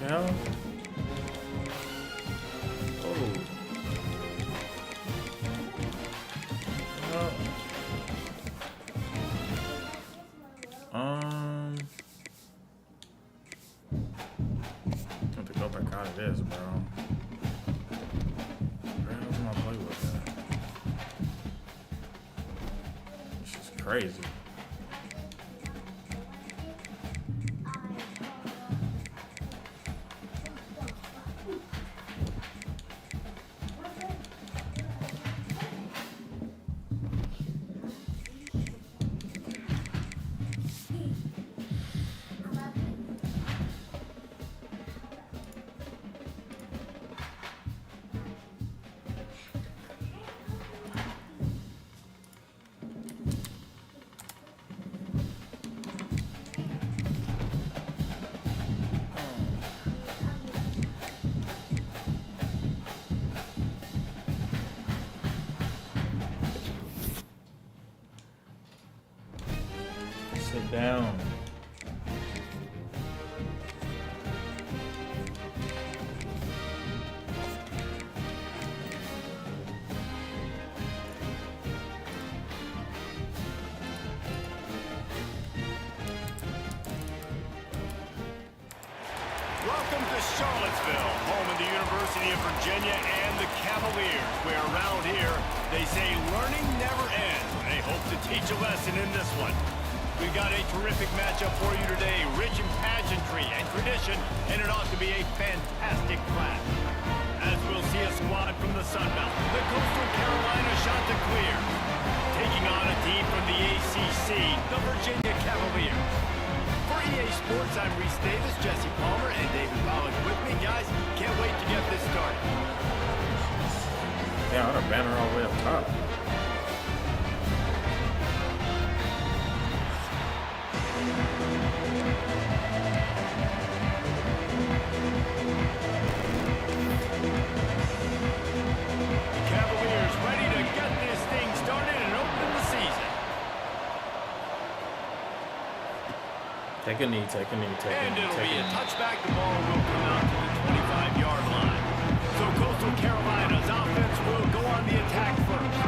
hell? Oh. I have to go back out of this, bro. Where else am I play with that? This is crazy. Sit down. Welcome to Charlottesville, home of the University of Virginia and the Cavaliers, where around here they say learning never ends. They hope to teach a lesson in this one. We've got a terrific matchup for you today, rich in pageantry and tradition, and it ought to be a fantastic clash. As we'll see a squad from the Sun Belt, the Coastal Carolina Chanticleers, taking on a team from the ACC, the Virginia Cavaliers. For EA Sports, I'm Reese Davis, Jesse Palmer, and David Pollack with me. Guys, can't wait to get this started. Yeah, I got a banner all the way up top. Cavaliers ready to get this thing started and open the season. Take a knee, take a knee, take a knee. And it'll take be a a knee. touchback. The ball will come out to the 25-yard line. So Coastal Carolina's offense will go on the attack first.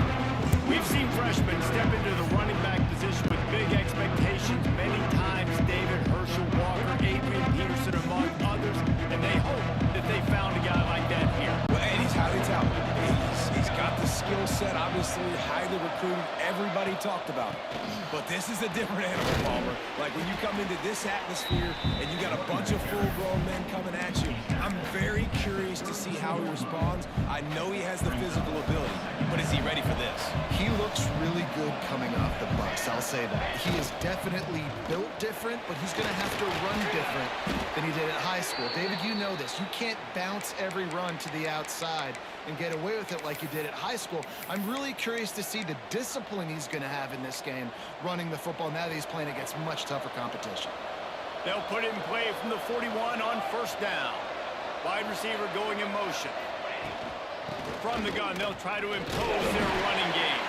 We've seen freshmen step into the running back position with big expectations many times. David Herschel Walker, Adrian Peterson among others. And they hope that they found a guy like that here. Well, and he's highly talented. He's got the skill set, obviously highly recruited. Everybody talked about it. But this is a different animal, Palmer. Like when you come into this atmosphere and you got a bunch of full-grown men coming at you, I'm very curious to see how he responds. I know he has the physical ability, but is he ready for this? He looks really good coming off the bus, I'll say that. He is definitely built different, but he's going to have to run different than he did at high school. David, you know this. You can't bounce every run to the outside and get away with it like you did at high school. I'm really curious to see the discipline he's going to have in this game running the football now that he's playing against much tougher competition. They'll put it in play from the 41 on first down. Wide receiver going in motion. From the gun, they'll try to impose their running game.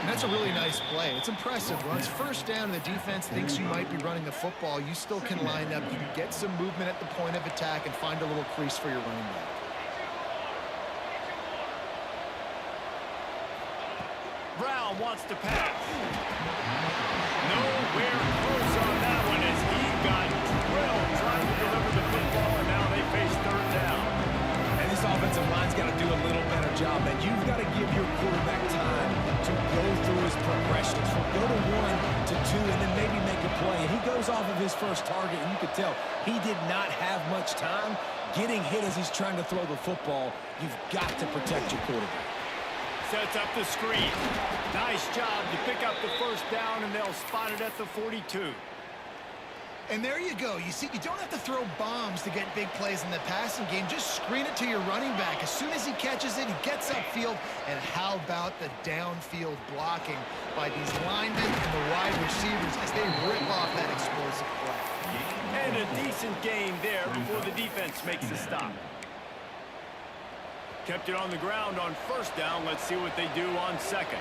And that's a really nice play. It's impressive. Once first down and the defense thinks you might be running the football, you still can line up. You can get some movement at the point of attack and find a little crease for your running back. Brown wants to pass. Nowhere close on that one as he got drilled trying to deliver the football, and now they face third down. And this offensive line's got to do a little better job, man. You've got to give your quarterback time to go through his progressions from go to 1 to 2 and then maybe make a play. And he goes off of his first target, and you could tell he did not have much time getting hit as he's trying to throw the football. You've got to protect your quarterback. Sets up the screen. Nice job to pick up the first down, and they'll spot it at the 42. And there you go. You see, you don't have to throw bombs to get big plays in the passing game. Just screen it to your running back. As soon as he catches it, he gets upfield. And how about the downfield blocking by these linemen and the wide receivers as they rip off that explosive play. And a decent game there before the defense makes a stop. Kept it on the ground on first down. Let's see what they do on second.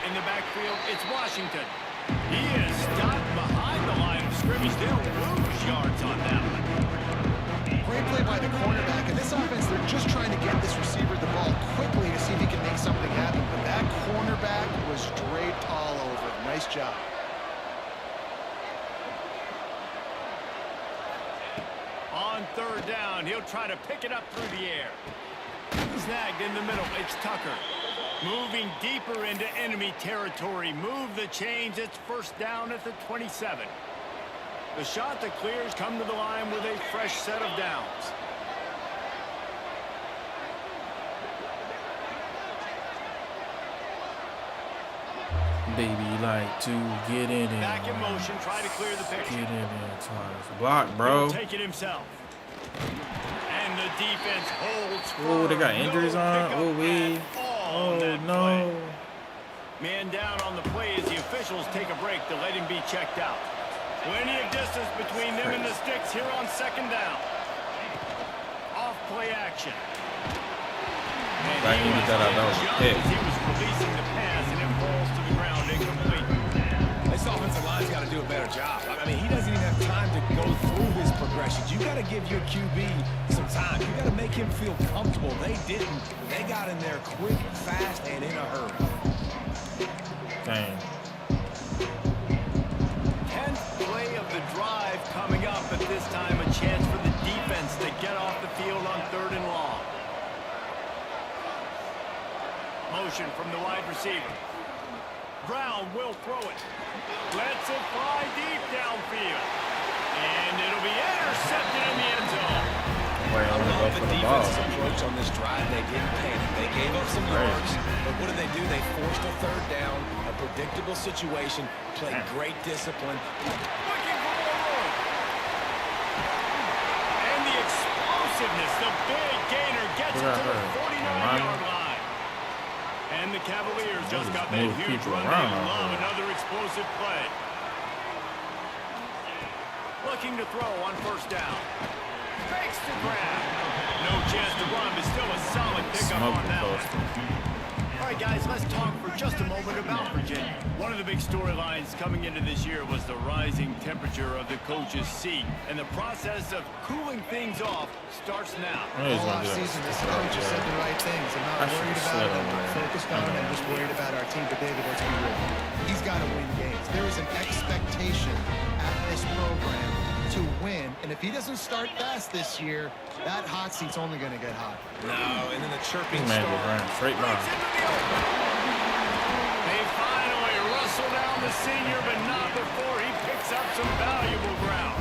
In the backfield, it's Washington. He is stopped behind the line of scrimmage. They'll lose yards on that one. Great play by the cornerback. In this offense, they're just trying to get this receiver the ball quickly to see if he can make something happen. But that cornerback was draped all over. Nice job. On third down, he'll try to pick it up through the air. Snagged in the middle. It's Tucker. Moving deeper into enemy territory. Move the chains. It's first down at the 27. The shot that clears come to the line with a fresh set of downs. Baby like to get in it. Back in motion, try to clear the picture. Get in it twice. Block, bro. He'll take it himself. And the defense holds firm. Oh, they got injuries on. Oh, we. Oh, no. Man down on the play as the officials take a break to let him be checked out. Plenty of distance between them and the sticks here on second down. Off play action. And Right, he did that out. That was a pick. he was releasing the pass and it falls to the ground incomplete. This offensive line's got to do a better job. I mean, he doesn't even have time to go through his progressions. You got to give your QB some time. You got to make him feel comfortable. They didn't. They got in there quick, fast, and in a hurry. Dang. 10th play of the drive coming up, at this time a chance for the defense to get off the field on third and long. Motion from the wide receiver. Brown will throw it. Lets it fly deep downfield. And it'll be intercepted in the end zone. Wait, I want to go for the ball. Approach on this drive, they didn't panic. They gave up some yards, but what did they do? They forced a third down, a predictable situation, played great discipline. Looking for more room. And the explosiveness, the big gainer gets it to the 49-yard line. And the Cavaliers just got that huge run. They love another explosive play. Looking to throw on first down. Fakes the grab. No chance to run, but still a solid pickup on that one. All right, guys, let's talk for just a moment about Virginia. One of the big storylines coming into this year was the rising temperature of the coach's seat. And the process of cooling things off starts now. All offseason, this coach has said the right things. I'm not worried about it. I'm not focused on it. I'm just worried about our team. But, David, let's be real. He's got to win games. There is an expectation at this program to win. And if he doesn't start fast this year, that hot seat's only going to get hot. No, and then the chirping Man, start. ran straight by. They finally wrestle down the senior, but not before he picks up some valuable ground.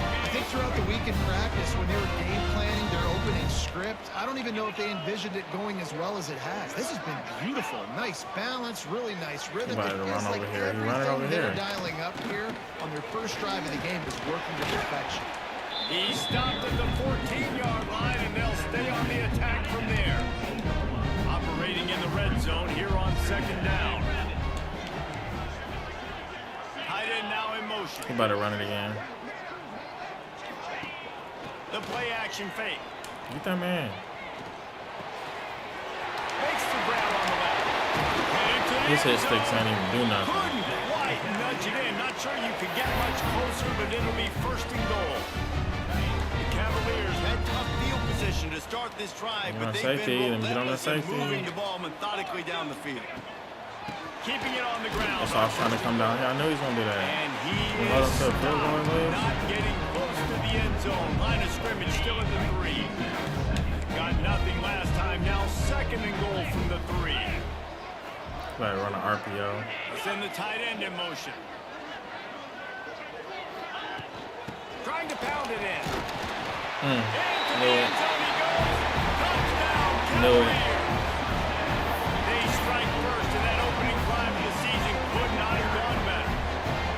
I think throughout the week in practice, when they were game planning their opening script, I don't even know if they envisioned it going as well as it has. This has been beautiful. Nice balance, really nice rhythm. He It feels like everything they're dialing up here on their first drive of the game is working to perfection. He stopped at the 14-yard line, and they'll stay on the attack from there. Operating in the red zone here on second down. Tight end now in motion. He about to run it again. The play action fake. Get that man. Makes the grab on the left. His hit sticks ain't even do nothing. Couldn't quite nudge it in. Not sure you could get much closer, but it'll be first and goal. The Cavaliers had tough field position to start this drive, but they've been relentless in moving the ball methodically down the field. Keeping it on the ground. That's why I was trying to come down here. I knew he's going to do that. And he Let is him to field goal with. not getting close to the end zone. Line of scrimmage still at the 3. Got nothing last time. Now second and goal from the 3. Like run an RPO. Send the tight end in motion. Trying to pound it in. Into the end zone he goes. Touchdown, Cavaliers. They strike first, and that opening drive of the season could not have gone better.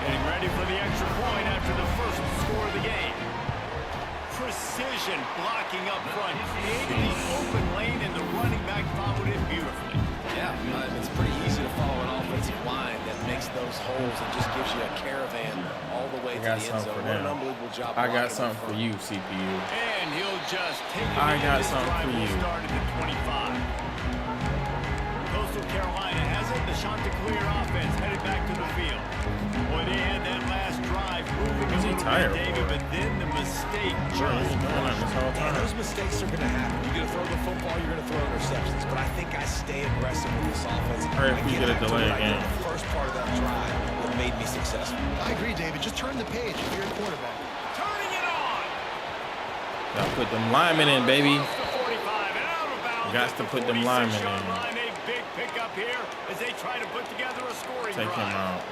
Getting ready for the extra point after the first score of the game. Precision blocking up front, creating the open lane, and the running back followed it beautifully. Yeah, it's pretty easy to follow an offensive line that makes those holes and just gives you a caravan all the way to the end zone. What an unbelievable job. I got something for you, CPU. And he'll just take it. I got something for you. Started at 25. Coastal Carolina has it. The Chanticleer offense headed back to the field. Boy, they had that last drive moving a little tired bit, David, but then the mistake just... And those mistakes are going to happen. You're going to throw the football, you're going to throw interceptions. But I think I stay aggressive with this offense. All right, if we get a delay again. The first part of that drive that made me successful. I agree, David. Just turn the page if you're a quarterback. Turning it on! Gotta put them linemen in, baby. Across the 45 and out of bounds. Got to put them linemen in. A big pickup here as they try to put together a scoring Take him drive. out.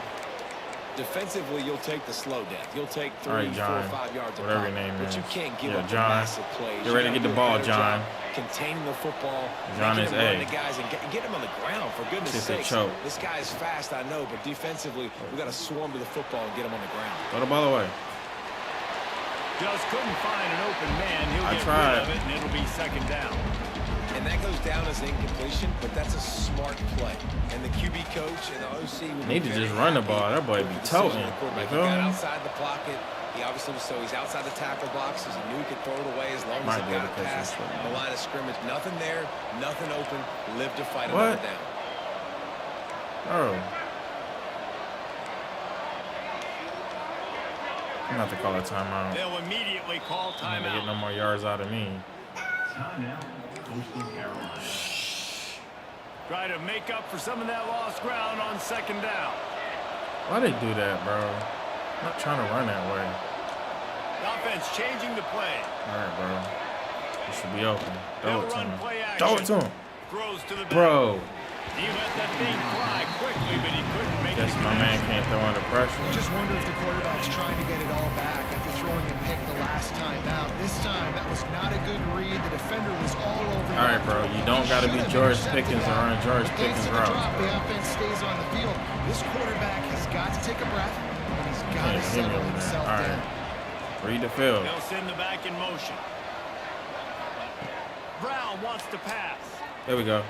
Defensively, you'll take the slow down. You'll take 3, All right, 4, John. 5 yards of Whatever pop, your name but is. you can't give Yeah, up John. massive plays. Get ready to get the ball, John. Containing the football, John making is him run A. the guys and get him on the ground, for goodness Just a sakes. choke. This guy is fast, I know, but defensively, we got to swarm to the football and get him on the ground. Throw the ball away. Just couldn't find an open man. He'll I get tried. rid of it, and it'll be second down. And that goes down as incompletion, but that's a smart play. And the QB coach and the OC will Need to just run the ball. That boy be toting. You He feel got me? outside the pocket. He obviously was, so he's outside the tackle boxes. He knew he could throw it away as long Might as be it able got to catch past this one. the line of scrimmage. Nothing there, nothing open. Live to fight What? another down. Oh. I'm gonna have to call a timeout. They'll immediately call I'm not gonna get no timeout. more yards out of me. Try to make up for some of that lost ground on second down. Why they do that, bro? I'm not trying to run that way. The offense changing the play. All right, bro. It should be open. Throw They'll it to run him. play Throw action. it to him. Throws to the back. Bro. He let that thing fly quickly, but he couldn't make Guess it. my man can't throw under pressure. Just wonder if the quarterback's trying to get it all back after throwing a pick the last time out. This time, that was not a good read. The defender was all over. All right, bro. You don't got to be George Pickens or run George Pickens The routes, drop, the bro. offense stays on the field. This quarterback has got to take a breath, and he's got to Yeah, give me settle over there. himself All right. down. Read the field. They'll send the back in motion. Brown wants to pass. There we go.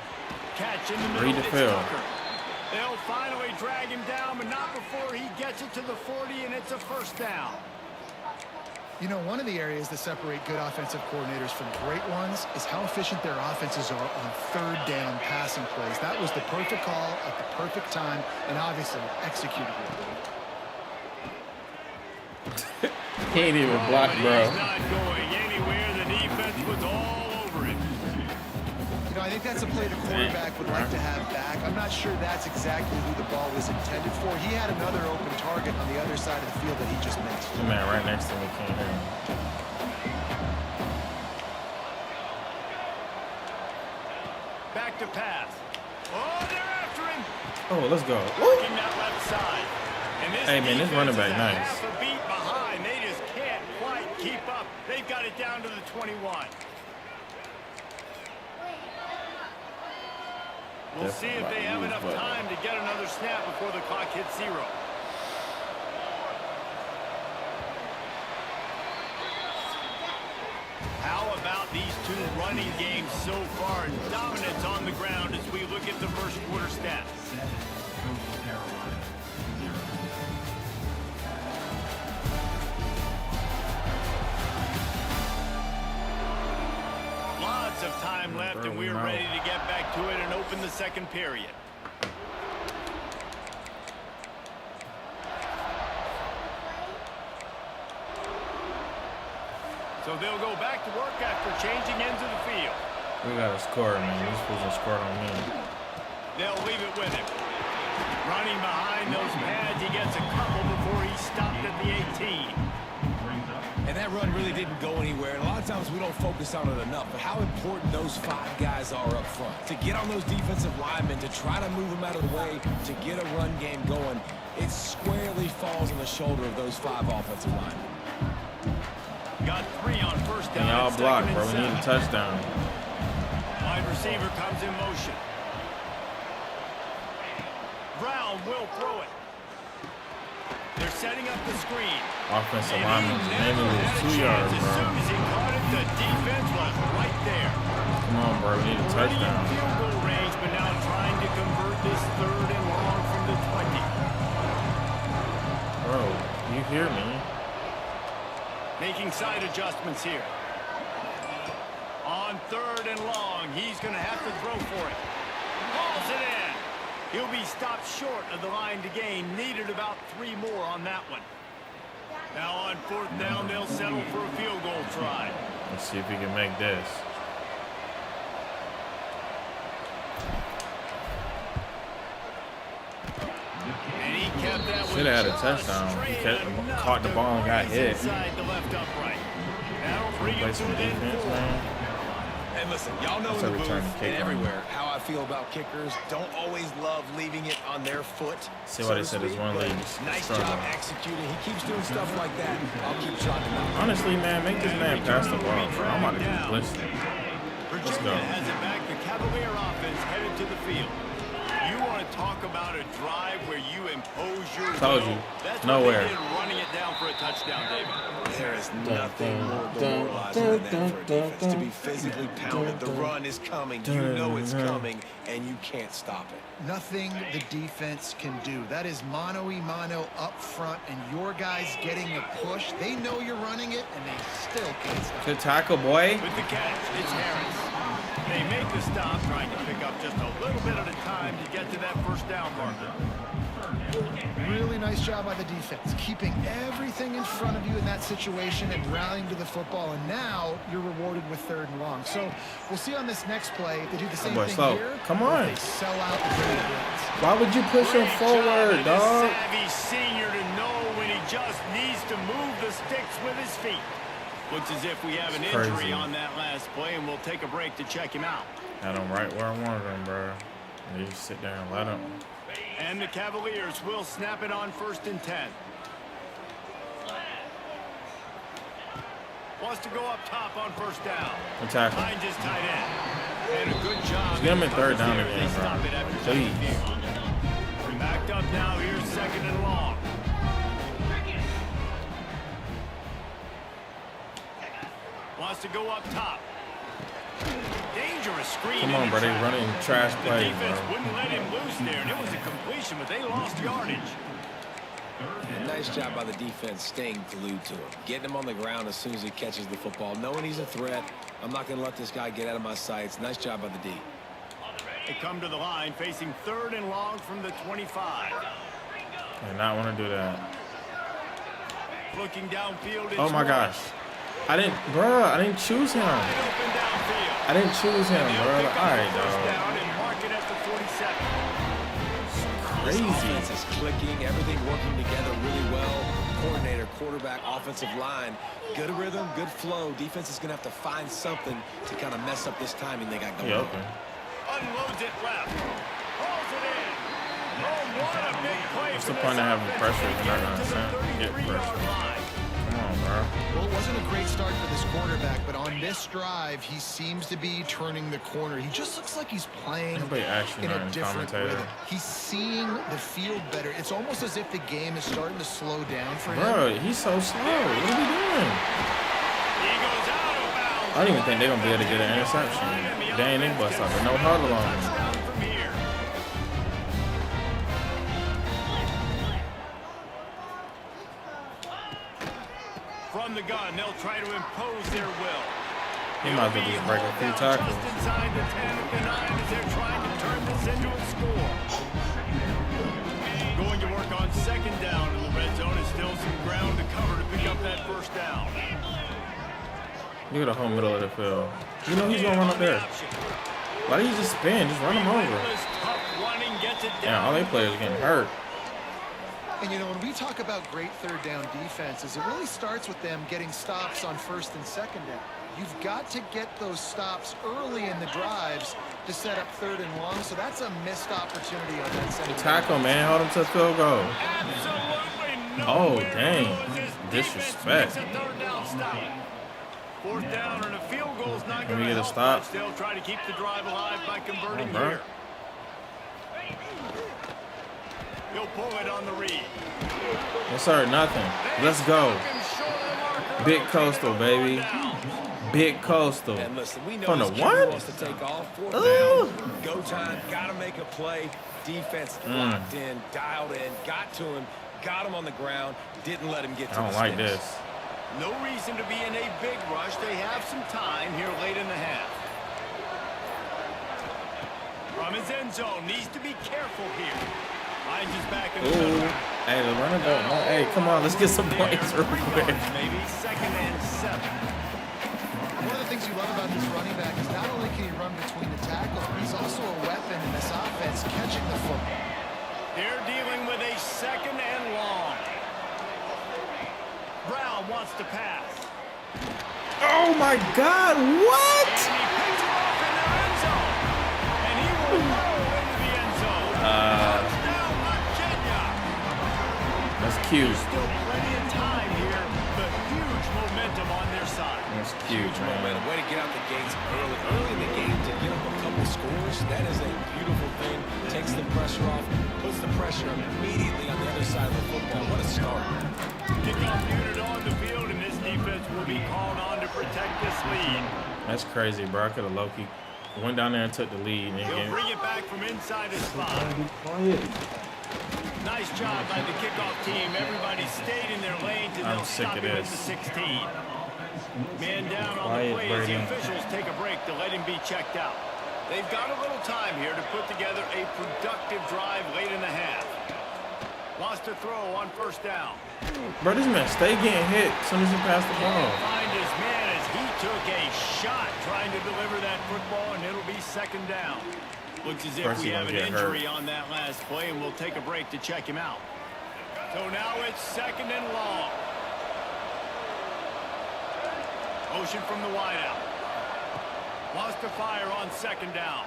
Catch in the middle. Read the It's field. Tucker. They'll finally drag him down, but not before he gets it to the 40, and it's a first down. You know, one of the areas that separate good offensive coordinators from great ones is how efficient their offenses are on third down passing plays. That was the perfect call at the perfect time, and obviously executed it. He ain't even blocked, But bro. he's not going anywhere. The defense was all over him. You know, I think that's a play the quarterback would like to have back. I'm not sure that's exactly who the ball was intended for. He had another open target on the other side of the field that he just missed. The man right next to me can't hear him. Back to pass. Oh, they're after him. Oh, let's go. Working that left side. And this Hey, man, this defense running back is a nice. half a beat behind. They just can't quite keep up. They've got it down to the 21. We'll see if they have enough time to get another snap before the clock hits 0. How about these two running games so far? Dominance on the ground as we look at the first quarter stats. Lots of time left, and we're ready to get back to it and open the second period. So they'll go back to work after changing ends of the field. We got to score, man. We're supposed to score on me. They'll leave it with him. Running behind those pads, he gets a couple before he stopped at the 18. And that run really didn't go anywhere. And a lot of times we don't focus on it enough. But how important those 5 guys are up front. To get on those defensive linemen, to try to move them out of the way, to get a run game going, it squarely falls on the shoulder of those 5 offensive linemen. Got 3 on first down. And y'all It's block, second bro. and We need a 7. touchdown. Wide receiver comes in motion. Brown will throw it. They're setting up the screen. Offensive And lineman he maybe never lose had a 2 chance. yards, As soon bro. as he caught it, the defense was right there. Come on, bro. We need a Already in touchdown. field goal range, but now trying to convert this third and long from the 20. Bro, you hear me? Making side adjustments here. On third and long, he's going to have to throw for it. Hauls it in. He'll be stopped short of the line to gain. Needed about 3 more on that one. Now on 4th down, they'll settle for a field goal try. Let's see if we can make this. And he kept that one. Should have had a touchdown. He caught the ball and got hit. Inside the left upright. That'll bring Play him some to an defense, man. And listen, y'all know in the booth and everywhere how I feel about kickers. Don't always love leaving it on their foot. See why they said it's one league. Nice job executing. He keeps doing stuff like that. I'll keep trying to knock. Honestly, man, make this man pass the ball, bro. I'm about to just blitz him. Let's go. Virginia has it back. The Cavalier offense headed to the field. You want to talk about a drive where you impose your Told will. you. That's Nowhere. what they did, running it down for a touchdown, David. There is nothing more demoralizing than that for a defense. To be physically pounded. The run is coming. You know it's coming, and you can't stop it. Nothing the defense can do. That is mano-a-mano up front, and your guys getting the push. They know you're running it, and they still can't stop it. Good tackle, boy. With the catch, it's Harris. They make the stop, trying to pick up just a little bit at a time to get to that 1st down marker. Really nice job by the defense, keeping everything in front of you in that situation and rallying to the football. And now you're rewarded with 3rd and long. So we'll see on this next play if they do the same thing slow. here. Come or on. if they sell out the blitz. Why would you push him forward, dog? Savvy senior to know when he just needs to move the sticks with his feet. Looks as if we have an injury Crazy. on that last play, and we'll take a break to check him out. Had him right where I wanted him, bro. And you just sit there and let him. And the Cavaliers will snap it on 1st and 10. Wants to go up top on 1st down. Good tackle. Finds his tight end. And a good job. Just get him in 3rd down They again, stop it bro. after Please. backed up now. Here's 2nd and long. Wants to go up top. Dangerous screen. Come on, bro. They running trash The plays, defense bro. wouldn't let him loose there, and it was a completion, but they lost yardage. And nice job by the defense staying glued to him. Getting him on the ground as soon as he catches the football. Knowing he's a threat. I'm not going to let this guy get out of my sights. Nice job by the D. They come to the line, facing 3rd and long from the 25. Did not want to do that. Looking downfield. Oh my gosh. I didn't choose him. I didn't choose him, bro. All right, dog. This Crazy. offense is clicking, everything working together really well. Coordinator, quarterback, offensive line, good rhythm, good flow. Defense is going to have to find something to kind of mess up this timing they got going. Yeah, okay. Unloads it left. Pulls it in. Oh, what a big play. What's the point of having pressure if you're not going to get pressure? Come on, bro. Well, it wasn't a great start for this quarterback, but on this drive, he seems to be turning the corner. He just looks like he's playing Nobody actually in a learned different commentator. rhythm. He's seeing the field better. It's almost as if the game is starting to slow down for him. Bro, he's so slow. What are we doing? He goes out of bounds. I don't even think they're going to be able to get an interception. They ain't in bust up, but no huddle on him. Touchdown from here. From the gun, they'll try to impose their will. He might as well just break a few tackles. Just inside the 10 at the 9 as they're trying to turn this into a score. Going to work on 2nd down in the red zone. Is still some ground to cover to pick up that 1st down. Look at the whole middle of the field. You know he's going to run up there. Why do you just spin? Just run him over. Relentless, tough running gets it Yeah, down. all they players getting hurt. And, you know, when we talk about great 3rd down defenses, it really starts with them getting stops on 1st and 2nd down. You've got to get those stops early in the drives to set up 3rd and long, so that's a missed opportunity on that The 2nd tackle, man. Hold him to the field goal. Absolutely Oh, nowhere dang. goes. This Disrespect. defense makes a 3rd down stop. 4th down and a field goal's not Can going we to get a help stop? much. They'll try to keep the drive alive by converting Come on, bro. here. He'll pull it on the read. Yes, sir. Nothing. Let's go. Big Coastal, baby. Big Coastal. And listen, we know From the this kid one? wants to take off. 4th Ooh. down, go time, got to make a play. Defense locked in, dialed in, got to him, got him on the ground, didn't let him get to I don't the like sticks. this. No reason to be in a big rush. They have some time here late in the half. from his end zone. Needs to be careful here. Finds his back in the Ooh. middle. Hey, the running back. Hey, come on, let's get some points real quick. Maybe 2nd and 7. One of the things you love about this running back is not only can he run between the tackles, but he's also a weapon in this offense catching the football. They're dealing with a 2nd and long. Brown wants to pass. Oh my God! What? And he picks it off in their end zone. And he will roll into the end zone. Touchdown, Virginia. That's cute. Still plenty of time here, but huge momentum on their side. That's cute, man. Way to get out the gates early in the game to get up a couple scores. That is a beautiful thing. Takes the pressure off, puts the pressure immediately on the other side of the football. What a start. Kickoff unit on the field, and this defense will be called on to protect this lead. That's crazy, bro. I could have low-key went down there and took the lead. He'll bring it back from inside his spot. Nice job by the kickoff team. Everybody stayed in their lanes, and they'll stop him at the 16. Man down on the play as the officials take a break to let him be checked out. They've got a little time here to put together a productive drive late in the half. Wants to throw on 1st down. Bro, this man stay getting hit as soon as he passed the ball. Find his man as he took a shot trying to deliver that football, and it'll be 2nd down. Looks as if First we he have an gonna get injury hurt. on that last play, and we'll take a break to check him out. So now it's 2nd and long. Motion from the wideout. Wants to fire on 2nd down.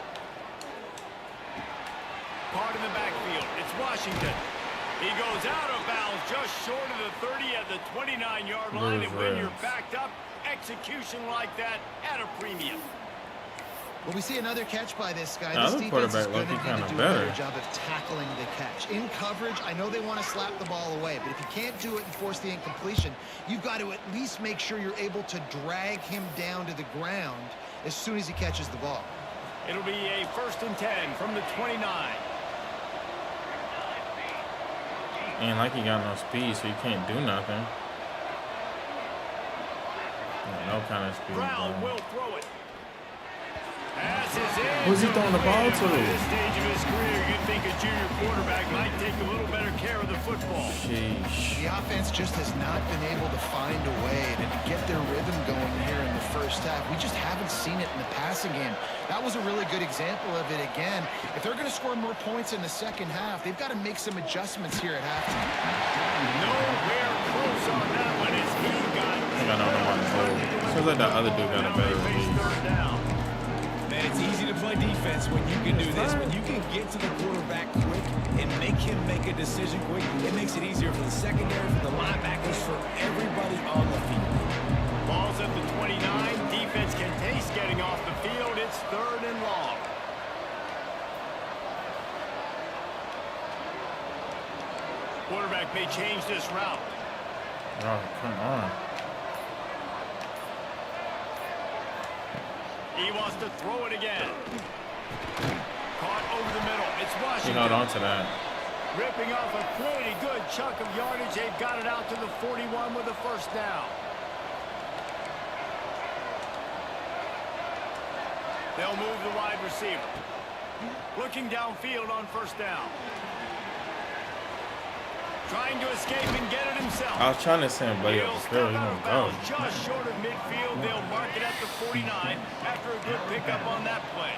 Caught in the backfield. It's Washington. He goes out of bounds just short of the 30 at the 29-yard line. And when you're backed up, execution like that at a premium. Well, we see another catch by this guy. Now, This the defense is quarterback going to looked need kinda to do a better. better job of tackling the catch. In coverage, I know they want to slap the ball away, but if you can't do it and force the incompletion, you've got to at least make sure you're able to drag him down to the ground as soon as he catches the ball. It'll be a 1st and 10 from the 29. Ain't like he got no speed, so he can't do nothing. No kind of speed. Brown Bro. will throw it. Passes in. Who's he throwing the ball to? At this stage of his career, you'd think a junior quarterback might take a little better care of the football. Sheesh. The offense just has not been able to find a way to get their rhythm going here in the 1st half. We just haven't seen it in the passing game. That was a really good example of it again. If they're going to score more points in the 2nd half, they've got to make some adjustments here at halftime. Nowhere close on that one as he got. I think I know what I'm doing. Seems like that other dude got a better Face lead. 3rd down. Man, it's easy to play defense when you can do this. When you can get to the quarterback quick and make him make a decision quick, it makes it easier for the secondary, for the linebackers, for everybody on the field. Ball's at the 29. Defense can taste getting off the field. It's 3rd and long. Quarterback may change this route. Oh, come on. He wants to throw it again. Caught over the middle. It's He Washington. held on to that. Ripping off a pretty good chunk of yardage. They've got it out to the 41 with a 1st down. They'll move the wide receiver. Looking downfield on 1st down. Trying to escape and get it himself. I was trying to send Buddy up He'll the field. step He out don't of go. bounds just short of midfield. They'll mark it at the 49 after a good pickup on that play.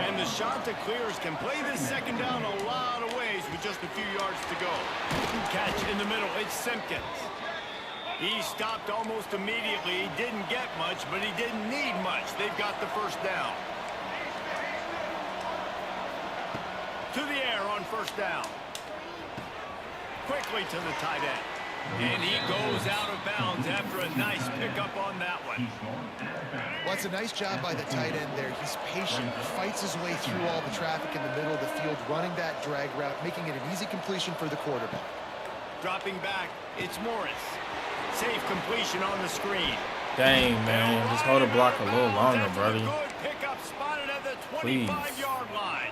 And the Chanticleers can play this 2nd down a lot of ways with just a few yards to go. Catch in the middle. It's Simpkins. He stopped almost immediately. He didn't get much, but he didn't need much. They've got the 1st down. To the air on 1st down. Quickly to the tight end. And he goes out of bounds after a nice pickup on that one. Well, it's a nice job by the tight end there. He's patient. He fights his way through all the traffic in the middle of the field, running that drag route, making it an easy completion for the quarterback. Dropping back, it's Morris. Safe completion on the screen. Dang, man. Just hold the block a little longer, That's buddy. a good pickup spotted at the Please. 25-yard line.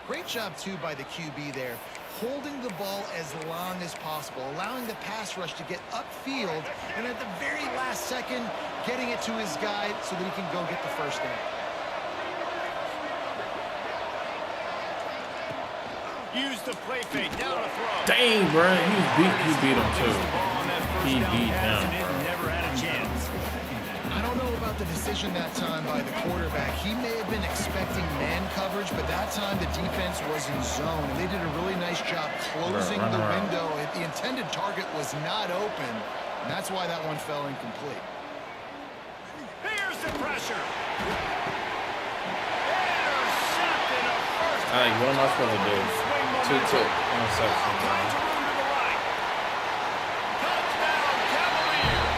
Great job, too, by the QB there, holding the ball as long as possible, allowing the pass rush to get upfield, and at the very last second, getting it to his guy so that he can go get the 1st down. Use the play fake down a throw. Dang, bro. He beat him too. He beat him, bro. Never had a chance. I don't know about the decision that time by the quarterback. He may have been expecting man coverage, but that time the defense was in zone, and they did a really nice job closing the window. The intended target was not open, and that's why that one fell incomplete. Here's the pressure. Intercepted a first. Like, what am I supposed to do? Two interception, man. Touchdown, Cavaliers.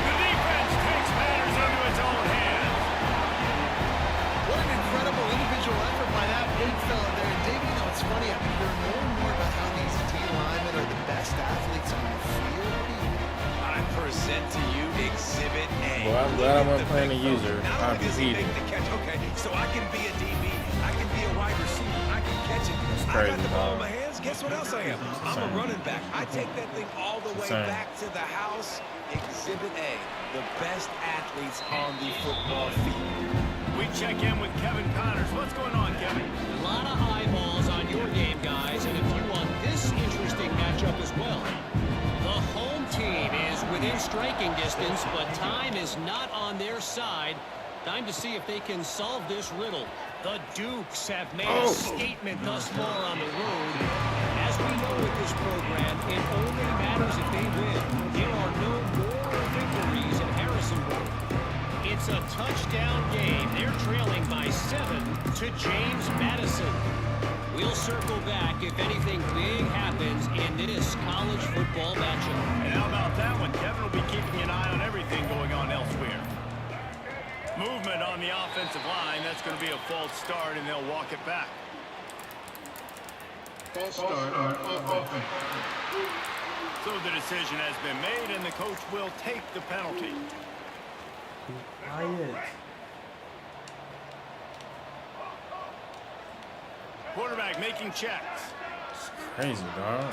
The defense takes matters into its own hands. What an incredible individual effort by that big fella there. And Dave, you know, it's funny. I mean, you're more and more about how these D linemen are the best athletes on the field. I present to you Exhibit A. Well, I'm glad I wasn't playing the user. I'd be heated. Okay, so I can be a DB, I can be a wide receiver, I can catch it. Crazy, I got the ball in dog. my hands. Guess what else I am? I'm a running back. I take that thing all the way back to the house. Exhibit A, the best athletes on the football field. We check in with Kevin Connors. What's going on, Kevin? A lot of eyeballs on your game, guys, and a few on this interesting matchup as well. The home team is within striking distance, but time is not on their side. Time to see if they can solve this riddle. The Dukes have made a statement thus far on the road. As we know with this program, it only matters if they win. There are no moral victories in Harrisonburg. It's a touchdown game. They're trailing by 7 to James Madison. We'll circle back if anything big happens in this college football matchup. And how about that one? Kevin will be keeping an eye on everything going on elsewhere. Movement on the offensive line. That's going to be a false start, and they'll walk it back. False start on offense. So the decision has been made, and the coach will take the penalty. Quarterback making checks. Crazy, dog.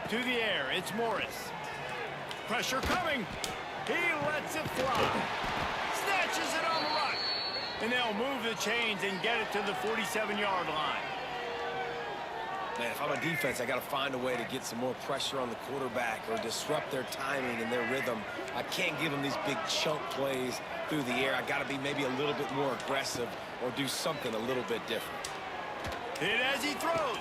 To the air, it's Morris. Pressure coming. He lets it fly. Snatches it on the run. And they'll move the chains and get it to the 47-yard line. Man, if I'm a defense, I got to find a way to get some more pressure on the quarterback or disrupt their timing and their rhythm. I can't give them these big chunk plays through the air. I got to be maybe a little bit more aggressive or do something a little bit different. Hit as he throws.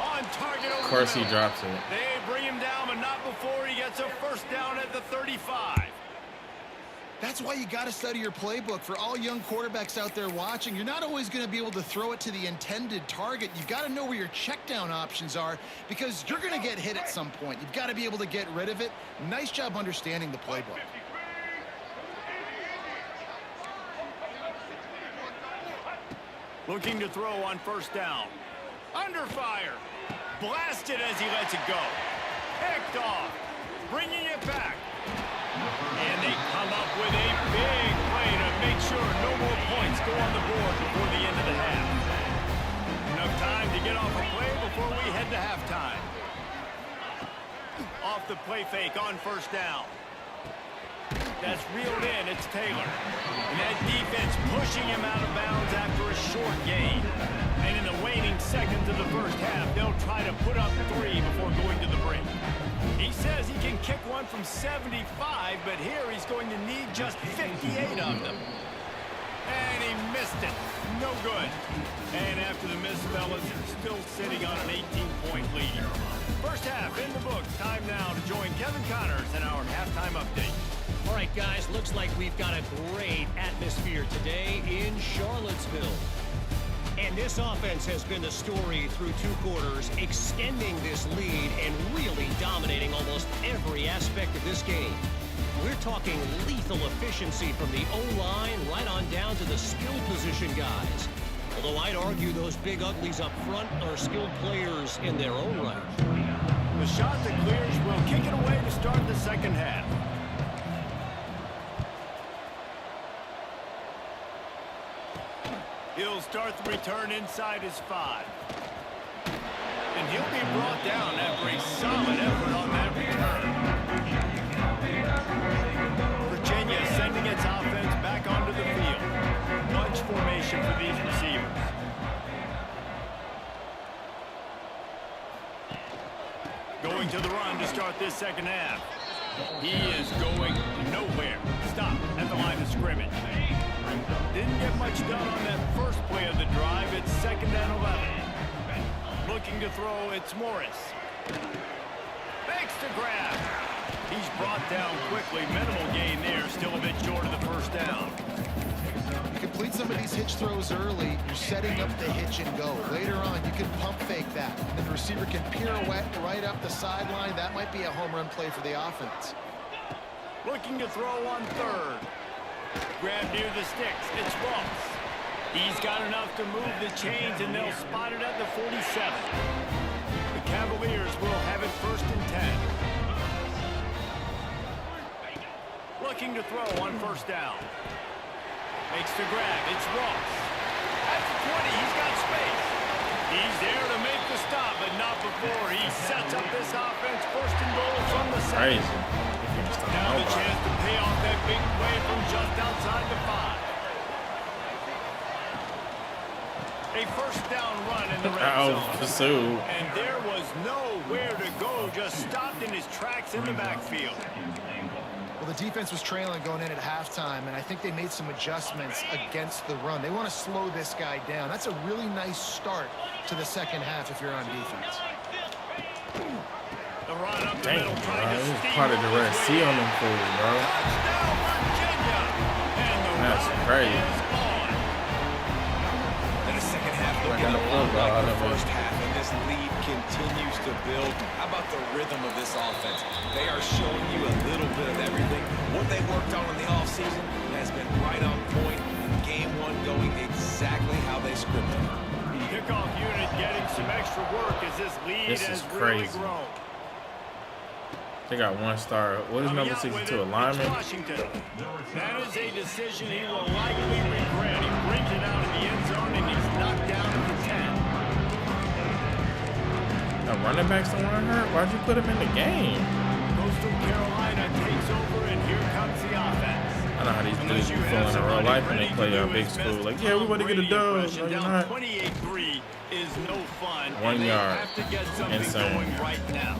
On target over. Of course the he middle. drops it. They bring him down, but not before he gets a first down at the 35. That's why you got to study your playbook. For all young quarterbacks out there watching, you're not always going to be able to throw it to the intended target. You've got to know where your check down options are because you're going to get hit at some point. You've got to be able to get rid of it. Nice job understanding the playbook. Looking to throw on first down. Under fire. Blasted as he lets it go. Picked off. Bringing it back. And they come up with a big play to make sure no more points go on the board before the end of the half. Enough time to get off a play before we head to halftime. Off the play fake on first down. That's reeled in. It's Taylor. And that defense pushing him out of bounds after a short gain. And in the waning seconds of the first half, they'll try to put up 3 before going to the break. He says he can kick one from 75, but here he's going to need just 58 of them. And he missed it. No good. And after the miss, fellas, they're still sitting on an 18-point lead. First half in the books. Time now to join Kevin Connors in our halftime update. All right, guys, looks like we've got a great atmosphere today in Charlottesville. And this offense has been the story through 2 quarters, extending this lead and really dominating almost every aspect of this game. We're talking lethal efficiency from the O-line right on down to the skill position guys. Although I'd argue those big uglies up front are skilled players in their own right. The shot that clears will kick it away to start the second half. He'll start the return inside his 5. And he'll be brought down after a solid effort on that return. Virginia sending its offense back onto the field. Bunch formation for these receivers. Going to the run to start this second half. He is going nowhere. Stop at the line of scrimmage. Didn't get much done on that first play of the drive. It's 2nd and 11. Looking to throw, it's Morris. Makes the grab. He's brought down quickly. Minimal gain there. Still a bit short of the first down. Complete some of these hitch throws early. You're setting up the hitch and go. Later on, you can pump fake that. And the receiver can pirouette right up the sideline. That might be a home run play for the offense. Looking to throw on 3rd. Grab near the sticks. It's Ross. He's got enough to move the chains, and they'll spot it at the 47. The Cavaliers will have it 1st and 10. Looking to throw on 1st down. Makes the grab. It's Ross. At the 20, he's got space. He's there to make the stop, but not before he sets up this offense. 1st and goal from the 7. Now the chance to pay off that big play from just outside the 5. A 1st down run in the red zone. And there was nowhere to go. Just stopped in his tracks in the backfield. Well, the defense was trailing going in at halftime, and I think they made some adjustments against the run. They want to slow this guy down. That's a really nice start to the second half if you're on defense. The run up the middle, trying to steal. Part of the Red Sea on them fools, bro. Touchdown, Virginia. And the That's run crazy. is on. In the second half, looking a lot like the first half, and this lead continues to build. How about the rhythm of this offense? They are showing you a little bit of everything. What they worked on in the offseason has been right on point. Game 1 going exactly how they scripted. Kickoff unit getting some extra work as this lead has really grown. They got 1 star. What is number 62? A lineman? Washington. That is a decision he will likely regret. He brings it out in the end zone and he's knocked down at the 10. The running backs don't want to hurt. Why'd you put him in the game? Coastal Carolina takes over and here comes the offense. I know how these dudes be feeling in real life when they play a big school. Like, yeah, we want to get a dub. No, you're not. 28-3 is no fun. 1 yard. Have to get something Insane. going right now.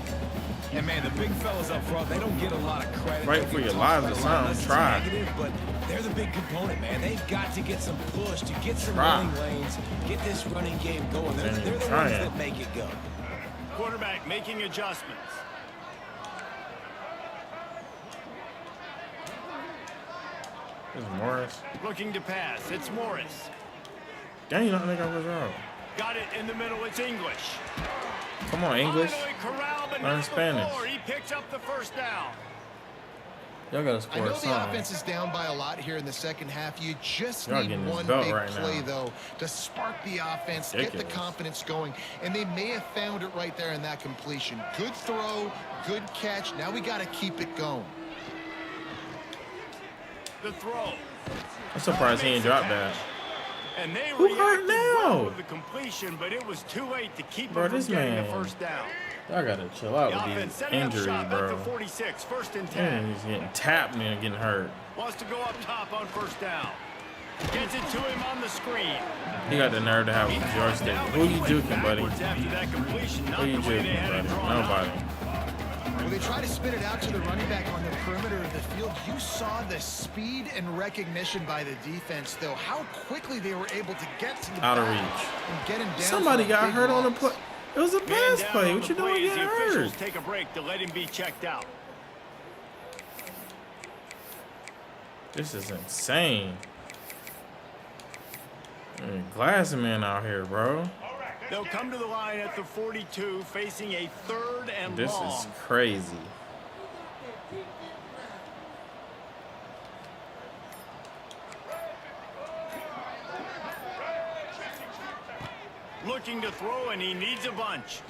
And man, the big fellas up front, they don't get a lot of credit. Fight for your lives or something. Try. Negative, but they're the big component, man. They've got to get some push, to get some Try. running lanes, get this running game going. They're the ones trying. that make it go. Quarterback making adjustments. This is Morris. Looking to pass. It's Morris. Dang, you don't think I was wrong. Got it in the middle. It's English. Come on, English. Finally corralled, but Learn not Spanish. before. He picks up the 1st down. Y'all gotta I score know a the song. offense is down by a lot here in the second half. You just Y'all need getting this one belt big right play, now. though, to spark the offense, get the Ridiculous. confidence going. And they may have found it right there in that completion. Good throw, good catch. Now we got to keep it going. The throw. I'm surprised he ain't dropped that. And they Who hurt reacted well now? with the completion, but it was too late to keep Bro, him from this getting man. the 1st down. Y'all gotta chill out The with offense these setting up injuries, shop at the bro. 46, 1st and 10. Man, he's getting tapped and getting hurt. Wants to go up top on 1st down. Gets it to him on the screen. He got the nerve to have a joystick. Who you juking, buddy? After that completion, not Who you the way they juking, had it buddy? drawn up. Nobody. When they try to spin it out to the running back on the perimeter of the field, you saw the speed and recognition by the defense, though. How quickly they were able to get to the Out of back reach. and get him down. Somebody for a got big hurt on the loss. play. It was a Man pass down play. on What the you doing play as getting the hurt? officials take a break to let him be checked out. This is insane. Glass man out here, bro. They'll come to the line at the 42, facing a 3rd and This long. is crazy. Looking to throw, and he needs a bunch.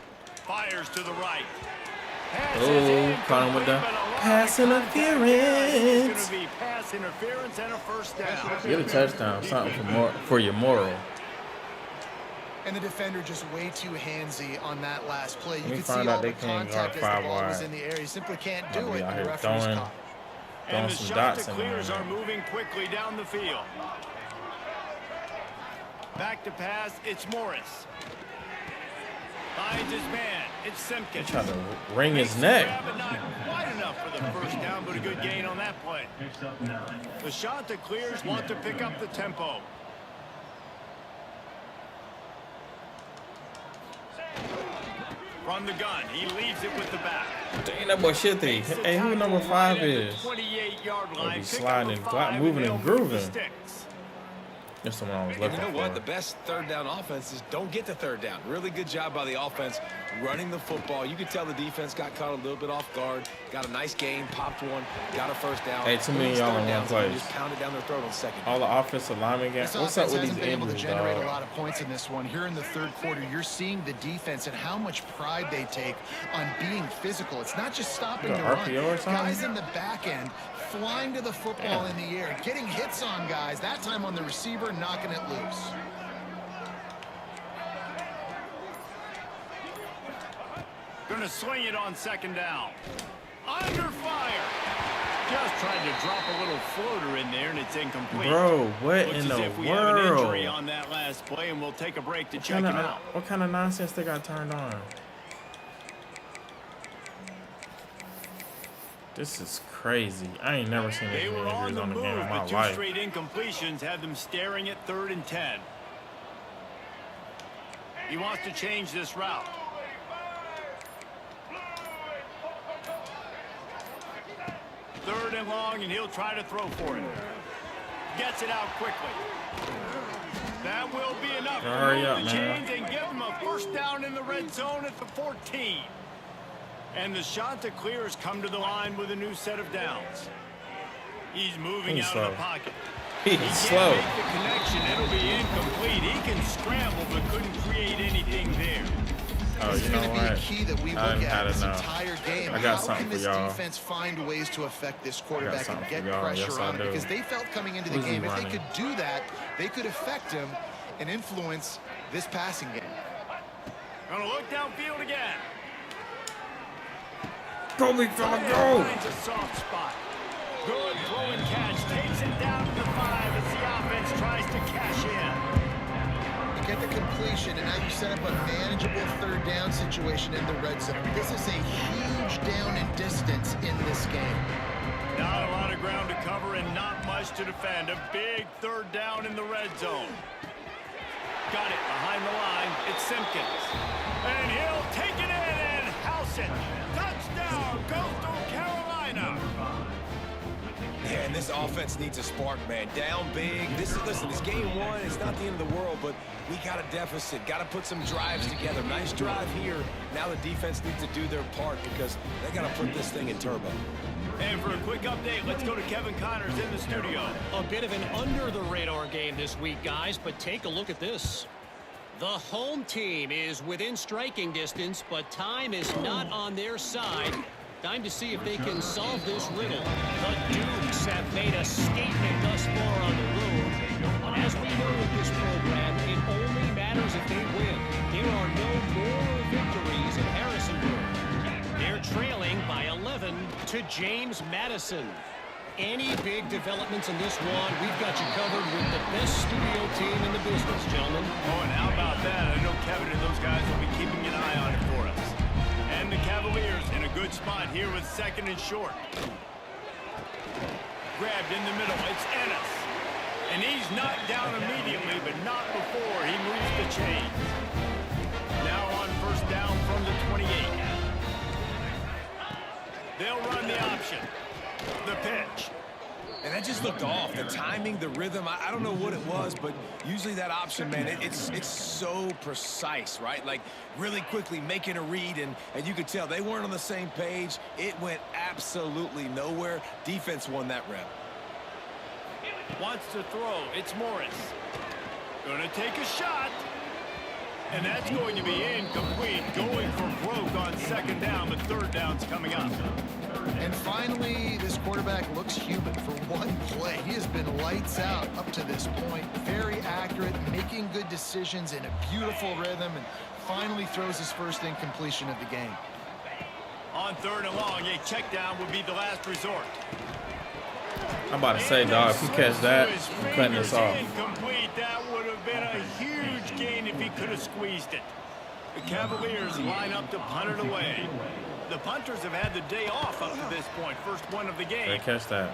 Fires to the right. Pass is Oh, caught him with the incomplete, but a lot of pass contact there. interference. It's going to be pass interference and a 1st down. Get a touchdown, something for your moral. And the defender just way too handsy on that last play. You We could see found all out the they can't contact guard as the ball 5 was wide. in the air. You simply can't I'll do be it. out And here the referee's throwing caught. And the some shot dots to in clears there. are moving quickly down the field. Back to pass, it's Morris. Finds his man. It's Simpkins. He tried to wring his neck. Grab it, not quite enough for the first down, but a good gain on that play. The shot that clears want to pick up the tempo. From the gun, he leaves it with the back. Dang, that boy shit thing. Hey, who number 5 is? 28-yard He'll line. be sliding, moving and grooving. That's the one I was And looking you know for. what? The best third down offenses don't get to third down. Really good job by the offense running the football. You could tell the defense got caught a little bit off guard. Got a nice gain, popped one, got a first down. Hey, too many y'all in one place. Just pounded down their throat on second. All the offensive linemen This got. What's up offense with these hasn't been able to injuries, generate a dog? lot of points in this one. Here in the third quarter, you're seeing the defense and how much pride they take on being physical. It's not just stopping Got the run. RPO or something? Guys in the back end flying to the football in the air, getting hits on guys, that time on the receiver, knocking it loose. Gonna swing it on second down. Under fire. Just tried to drop a little floater in there, and it's incomplete. Bro, what Looks in as the if we have an injury world? on that last play, and we'll take a break to check him out. What kind of nonsense they got turned on? This is crazy. I ain't never seen They this many were on injuries the on the move, game in my but two life. straight incompletions have them staring at 3rd and 10. He wants to change this route. Third and long, and he'll try to throw for it. Gets it out quickly. That will be enough to Hurry up, move the man. chains and give him a first down in the red zone at the 14. And the shot to clear has come to the line with a new set of downs. He's moving He's out slow. of the pocket. He's He slow. can't make the connection. It'll be incomplete. He can scramble, but couldn't create anything there. Oh, This you is know going to be a what? key that we I look didn't at have this enough. entire game. I got How something can for this y'all. defense find ways to affect this quarterback and something get for y'all. pressure Yes, I on him? do. Because they felt coming into the Who's he game, if they running? could do that, they could affect him and influence this passing game. Gonna look downfield again. Go, big fella, Tight end go! finds a soft spot. Good throw and catch. Takes it down to the 5 as the offense tries to cash in. You get the completion, and now you set up a manageable third down situation in the red zone. This is a huge down in distance in this game. Not a lot of ground to cover and not much to defend. A big third down in the red zone. Got it behind the line. It's Simpkins. And he'll take it in and house it. Touchdown, Coastal Carolina. Yeah, and this offense needs a spark, man. Down big. Listen, it's game 1. It's not the end of the world, but we got a deficit. Got to put some drives together. Nice drive here. Now the defense needs to do their part because they got to put this thing in turbo. And for a quick update, let's go to Kevin Connors in the studio. A bit of an under-the-radar game this week, guys, but take a look at this. The home team is within striking distance, but time is not on their side. Time to see if they can solve this riddle. The Dukes have made a statement thus far on the road. But as we know with this program, it only matters if they win. There are no moral victories in Harrisonburg. They're trailing by 11 to James Madison. Any big developments in this one, we've got you covered with the best studio team in the business, gentlemen. Oh, and how about that? I know Kevin and those guys will be keeping an eye on it for us. And the Cavaliers in a good spot here with 2nd and short. Grabbed in the middle. It's Ennis. And he's knocked down immediately, but not before he moves the chains. Now on first down from the 28. They'll run the option. The pitch. And that just looked off. The timing, the rhythm, I don't know what it was, but usually that option, man, it's so precise, right? Like really quickly making a read, and you could tell they weren't on the same page. It went absolutely nowhere. Defense won that rep. Wants to throw. It's Morris. Gonna take a shot. And that's going to be incomplete. Going for broke on 2nd down, but 3rd down's coming up. And finally, this quarterback looks human for one play. He has been lights out up to this point. Very accurate, making good decisions in a beautiful rhythm, and finally throws his first incompletion of the game. On 3rd and long, a check down would be the last resort. I'm about to say, dog, if you catch that, I'm cutting this off. Incomplete. That would have been a huge gain if he could have squeezed it. The Cavaliers line up to punt it away. The punters have had the day off up to this point. First one of the game. Gotta catch that.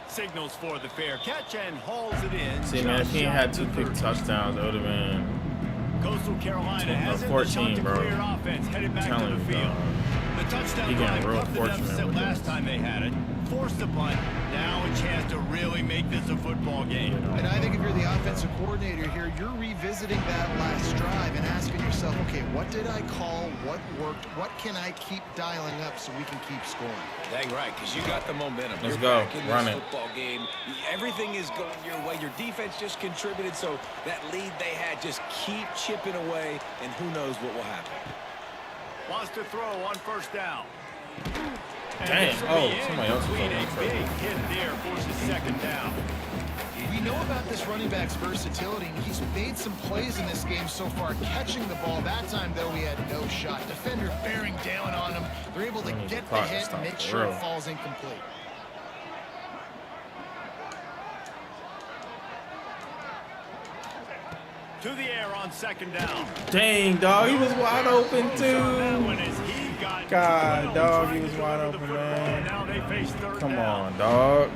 Signals for the fair catch and hauls it in. See, man, if he had 2 quick touchdowns, it would have been Coastal Carolina has 14, bro. clear offense headed back to Telling the you, field. dog. The touchdown He getting drive real cut the fortunate deficit with last this. time they had it. Forced the punt. Now a chance to really make this a football game. And I think if you're the offensive coordinator here, you're revisiting that last drive and asking yourself, okay, what did I call? What worked? What can I keep dialing up so we can keep scoring? Dang right, because you got the momentum. Let's You're go. back in Run this it. football game. Everything is going your way. Your defense just contributed, so that lead they had, just keep chipping away, and who knows what will happen. Wants to throw on first down. Dang. Oh, somebody else is Complete in a trouble. big hit there, forces second down. We know about this running back's versatility, and he's made some plays in this game so far, catching the ball. That time, though, he had no shot. Defender bearing down on him. They're able to He's get the caught and hit and stopped make for sure real. it falls incomplete. To the air on second down. Dang, dog. He was wide open, On that one too. as he got God, well dog, trying he was to wide deliver the open, football, man. and now they face third Come down. on, dog.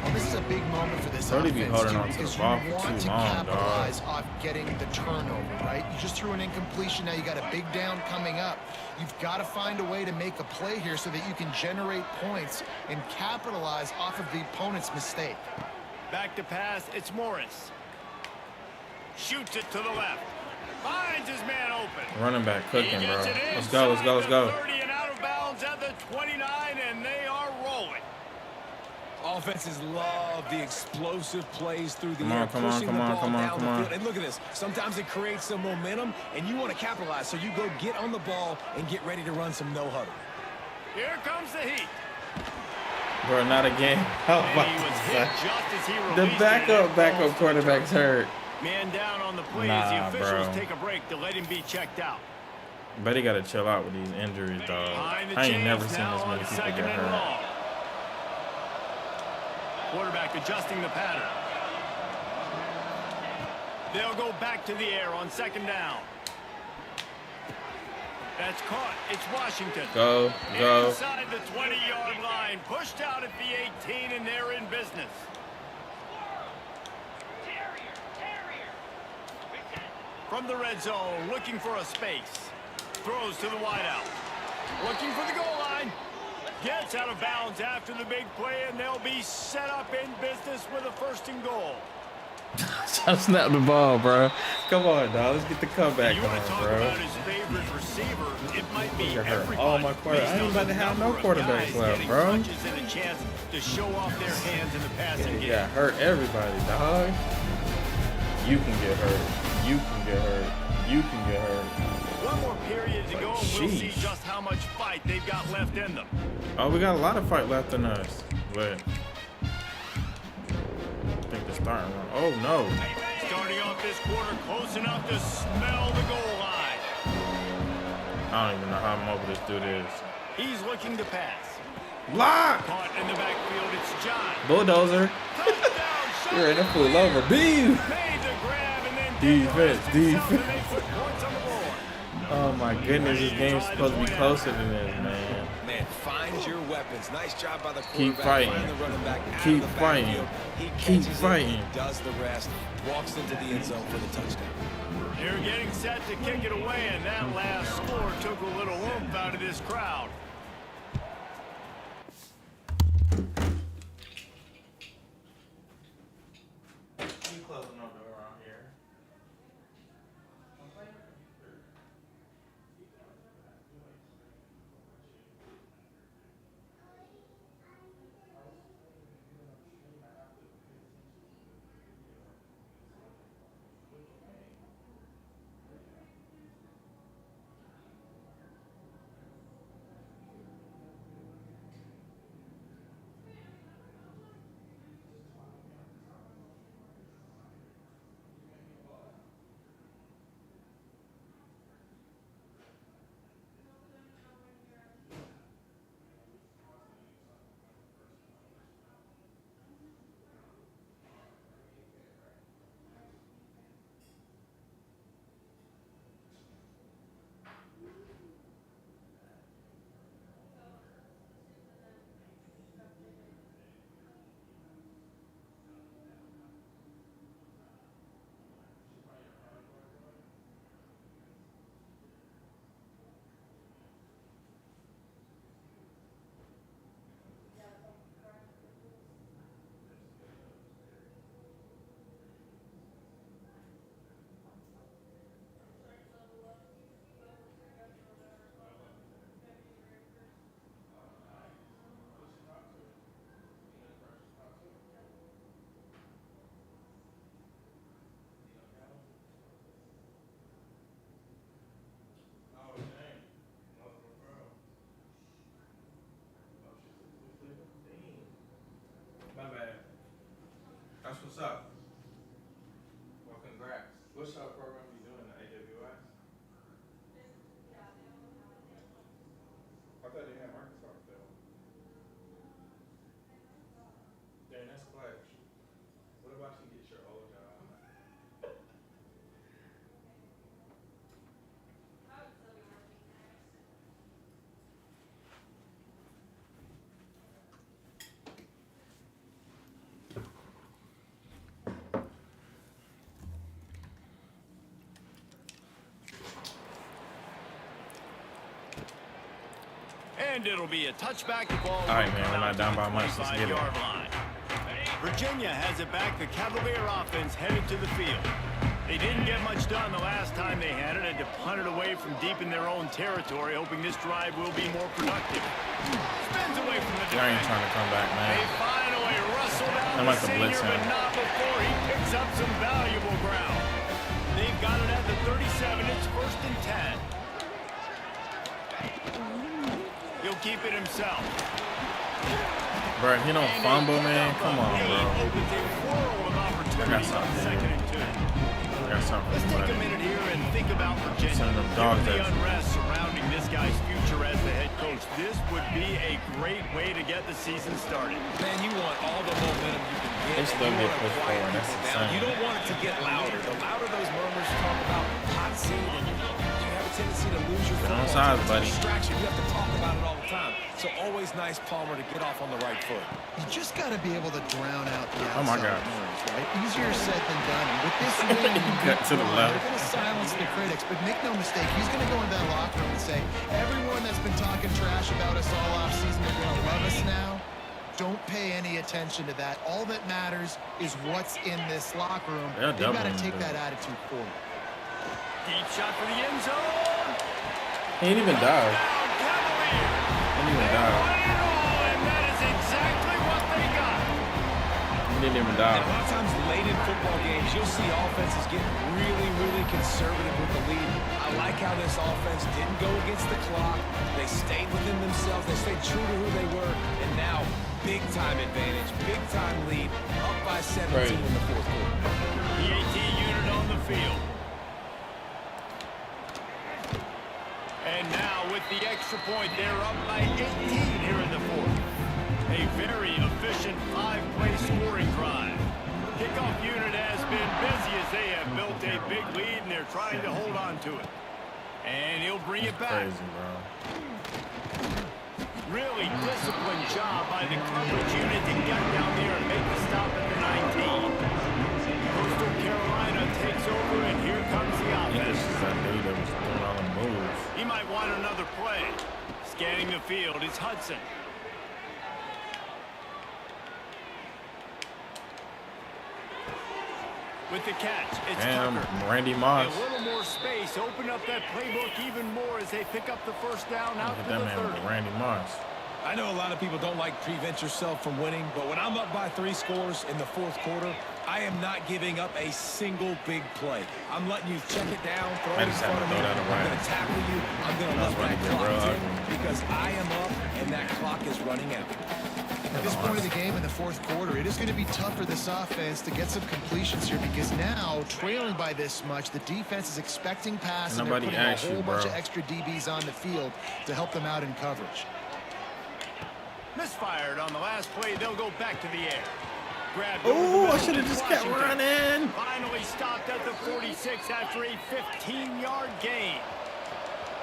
Well, this is a big moment for this Brody offense, be holding too, on to the because ball you for want too to long, dog. capitalize off getting the turnover, right? You just threw an incompletion. Now you got a big down coming up. You've got to find a way to make a play here so that you can generate points and capitalize off of the opponent's mistake. Back to pass, it's Morris. Shoots it to the left. Finds his man open. Running back He cooking, bro. gets it Let's go, let's go, let's inside go. the 30 and out of bounds at the 29, and they are rolling. Offenses love the explosive plays through the Come air, on, come on, pushing come the on, ball come on, down come the on. field. And look at this. Sometimes it creates some momentum, and you want to capitalize. So you go get on the ball and get ready to run some no-huddle. Here comes the heat. Bro, not again. How And about he was this? hit just as he The released it, and it backup falls to the quarterback's hurt. Man down on the play Nah, as the officials bro. take a break to let him be checked out. But he gotta chill out with these injuries, dog. Behind the I ain't chains never seen now this on many people second get and hurt. long. Quarterback adjusting the pattern. They'll go back to the air on second down. That's caught. It's Washington. Go, go. Inside the 20-yard line. Pushed out at the 18, and they're in business. From the red zone, looking for a space. Throws to the wideout. Looking for the goal line. Gets out of bounds after the big play, and they'll be set up in business with a first and goal. Try to snap the ball, bro. Come on, dog. Let's get the comeback You want to on, talk bro. about his favorite receiver? It might be Look at her. everybody. Oh, my quarter- I based ain't on about the to have no number of quarterbacks guys left, getting bro. touches and a chance to show off their hands in the passing game. Yeah, hurt everybody, dog. You can get hurt. You can get hurt. You can get hurt. One more period to go, and we'll see Sheesh. just how much fight they've got left in them. Oh, we got a lot of fight left in us. But I think they're starting one. Oh, no. Starting off this quarter close enough to smell the goal line. I don't even know how mobile this dude is. He's looking to pass. Block! Caught in the backfield, it's John. Bulldozer. Touchdown, You're in a shot. full over. Beef! Made the grab and then did the rest Defense, himself, and they defense. put points on the board. Oh, my goodness. This game's supposed to be closer than this, man. Man, find your weapons. Nice job by the Keep quarterback. fighting. Find the running back out Keep of the fighting. backfield. He Keep catches it, fighting. he does the rest, walks into the end zone for the touchdown. They're getting set to kick it away, and that last score took a little oomph out of this crowd. up? Well, congrats. What's our program you doing, the AWS? I thought they had Microsoft though. Dang, that's clutch. What about you get your old job? And it'll be a touchback. The ball. All right, man, we're not down by much. Let's get it. Line. Virginia has it back. The Cavalier offense headed to the field. They didn't get much done the last time they had it. Had to punt it away from deep in their own territory, hoping this drive will be more productive. Spins away from the Y'all ain't defense. trying to come back, They man. finally wrestle down I'm the about to senior, blitz him. but not before he picks up some valuable ground. They've got it at the 37. It's 1st and 10. He'll keep it himself. Bro, he don't fumble, man. Come on, bro. Opens a world of opportunities on something, 2nd man. and 2. I got something Let's for take a you, buddy. minute here and think about Virginia. Send them dogs Given the at you. unrest surrounding this guy's future as the head coach, this would be a great way to get the season started. Man, you want all the momentum you can get. They still and you get wanna pushed quiet forward. That's people down. insane. You don't want it to get louder. The louder those murmurs talk about hot seat, and you have a tendency to lose your Get on football. sides, It's a buddy. distraction. You have to talk about it all the time. So always nice, Palmer, to get off on the right foot. You just got to be able to drown out the Oh, my outside God. noise, right? Easier said than done. And with this win, He cut to the left. they're going to silence the critics. But make no mistake, he's going to go into that locker room and say, everyone that's been talking trash about us all offseason, they're going to love us now. Don't pay any attention to that. All that matters is what's in this locker room. They're They've got to doubling take him. that attitude forward. Deep shot for the end zone. He ain't even dive. Down, Cavaliers. He didn't even They dive. won it all, and that is exactly what they got. He didn't even And a dive. lot of times late in football games, you'll see offenses get really, really conservative with the lead. I like how this offense didn't go against the clock. They stayed within themselves. They stayed true to who they were. And now, big-time advantage, big-time lead, up by 17 Crazy. in the 4th quarter. The AT unit on the field. And now with the extra point, they're up by 18 here in the 4th. A very efficient 5-play scoring drive. Kickoff unit has been busy as they have built a big lead and they're trying to hold on to it. And he'll bring it back. Crazy, bro. Really disciplined job by the coverage unit to get down there and make the stop at the 19. Coastal Carolina takes over, and here comes the He offense. just is that dude that was doing all the moves. He might want another play. Scanning the field, it's Hudson. With the catch, it's Damn, Tucker. Randy A Moss. little more space, open up that playbook even more as they pick up the first down out Hit to that the man 30. with Randy Moss. I know a lot of people don't like prevent yourself from winning, but when I'm up by 3 scores in the 4th quarter, I am not giving up a single big play. I'm letting you check it down, throw I it in just had front to of me. throw that I'm away. going to tackle you. I'm going to That's let about that to get clock real tick ugly. because I am up and that clock is running out. At this point of the game in the 4th quarter, it is going to be tough for this offense to get some completions here because now, trailing by this much, the defense is expecting pass and they're Nobody putting a asked you, whole bunch bro. of extra DBs on the field to help them out in coverage. Misfired on the last play. They'll go back to the air. Grabbed Oh, over the I middle should have to just kept Washington. running. Finally stopped at the 46 after a 15-yard gain.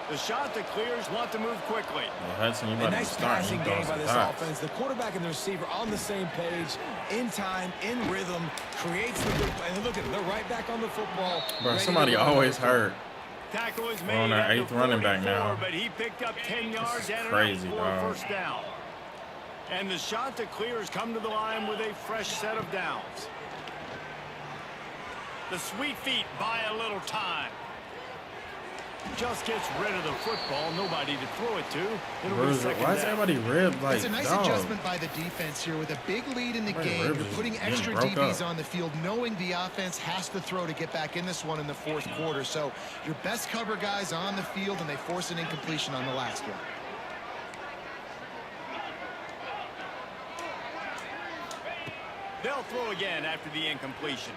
The shot that clears want to move quickly. Well, Hudson, you A about to nice start. passing You game throwing by some this dots. offense. The quarterback and the receiver on the same page, in time, in rhythm, creates the good play. And look at them, they're right back on the football. Bro, ready to somebody go. always hurt. Tackle is We're made on our at the 8th running back 44, now. but he picked up 10 yards is and an crazy, for a dog. first down. And the shot that clears come to the line with a fresh set of downs. The sweet feet buy a little time. Just gets rid of the football. Nobody to throw it to. It'll be Bruiser. second Why is down. everybody ribbed like It's a nice dog? adjustment by the defense here with a big lead in the Right, game. ribs You're is putting getting extra broke DBs up. on the field, knowing the offense has to throw to get back in this one in the 4th quarter. So your best cover guys on the field, and they force an incompletion on the last one. They'll throw again after the incompletion.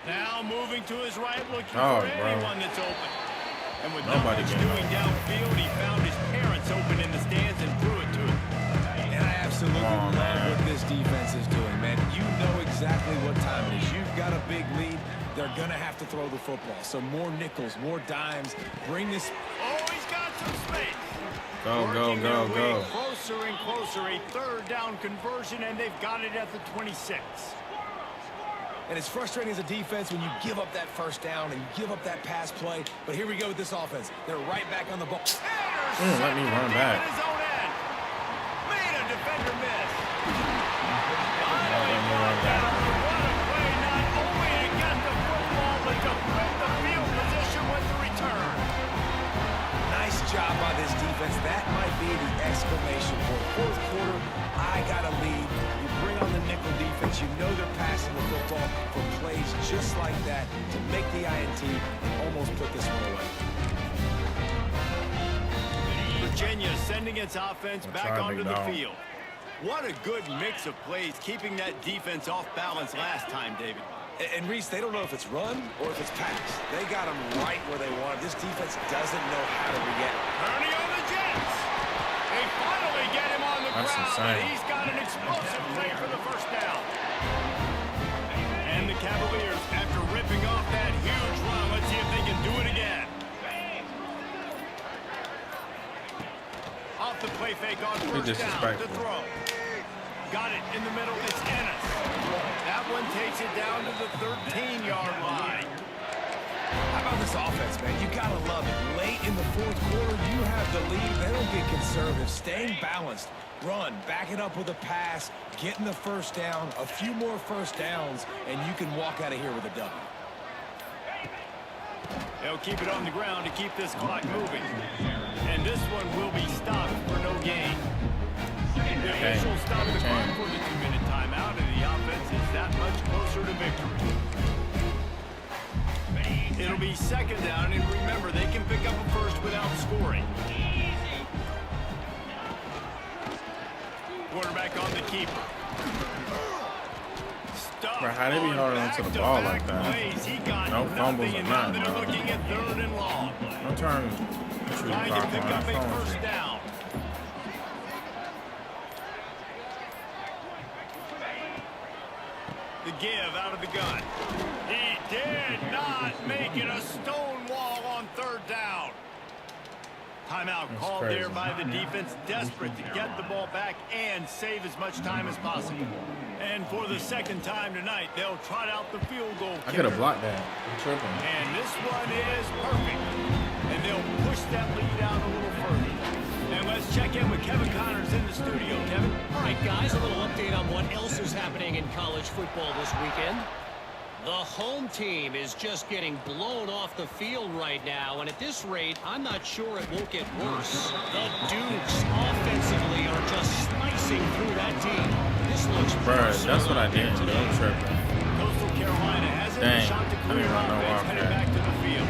Now moving to his right, looking Oh, for bro. anyone that's open. And with Nobody not much can. doing downfield, he found his parents open in the stands and threw it to him. And I absolutely Come on, love man. what this defense is doing, man. You know exactly what time it is. You've got a big lead. They're going to have to throw the football. So more nickels, more dimes. Bring this. Oh, he's got some space. Go, Working go, their go, way go. closer and closer. A third down conversion, and they've got it at the 26. And it's frustrating as a defense when you give up that first down and you give up that pass play. But here we go with this offense. They're right back on the ball. Let me run back. At his own end. Made a defender miss. Let me run back. What a play, not only to get the football, but to flip the field position with the return. Nice job by this defense. That might be the exclamation point. Fourth quarter, I got a lead. You bring on the nickel defense. You know they're passing the football for plays just like that to make the INT and almost put this one away. Virginia sending its offense back try, onto big the dog. field. What a good mix of plays, keeping that defense off balance last time, David. And Reese, they don't know if it's run or if it's pass. They got them right where they want it. This defense doesn't know how to react. Ernie on the Jets. They finally get him on the That's ground, insane. and he's got an explosive play for the first down. And the Cavaliers, after ripping off that huge run, let's see if they can do it again. Off the play fake on first down to disrespectful. throw. Got it in the middle. It's Ennis. That one takes it down to the 13-yard line. How about this offense, man? You got to love it. Late in the fourth quarter, you have the lead. They don't get conservative. Staying balanced. Run, back it up with a pass, getting the first down, a few more first downs, and you can walk out of here with a W. They'll keep it on the ground to keep this clock moving. And this one will be stopped for no gain. The official stopped the clock for the 2-minute timeout, and the offense is that much closer to victory. It'll be second down, and remember, they can pick up a first without scoring. Quarterback on the keeper. Bro, how they be holding onto the ball like that? No fumbles or nothing, They're bro. looking at third and long. Don't turn shooting Trying to clock pick on. up a Phone first shit. down. The give out of the gun. He did not make it a stone wall on third down. Timeout That's called crazy. there by the defense, desperate to get the ball back and save as much time as possible. And for the second time tonight, they'll trot out the field goal I kicker. could have blocked that. I'm tripping. And this one is perfect. And they'll push that lead out a little further. And let's check in with Kevin Connors in the studio. Kevin? All right, guys, a little update on what else is happening in college football this weekend. The home team is just getting blown off the field right now, and at this rate, I'm not sure it won't get worse. The Dukes offensively are just slicing through that team. This looks Bruh, personal that's what I out there did. today. I'm tripping. Coastal Carolina has it. Dang, Shot to I clear didn't run no offense off headed there. back to the field.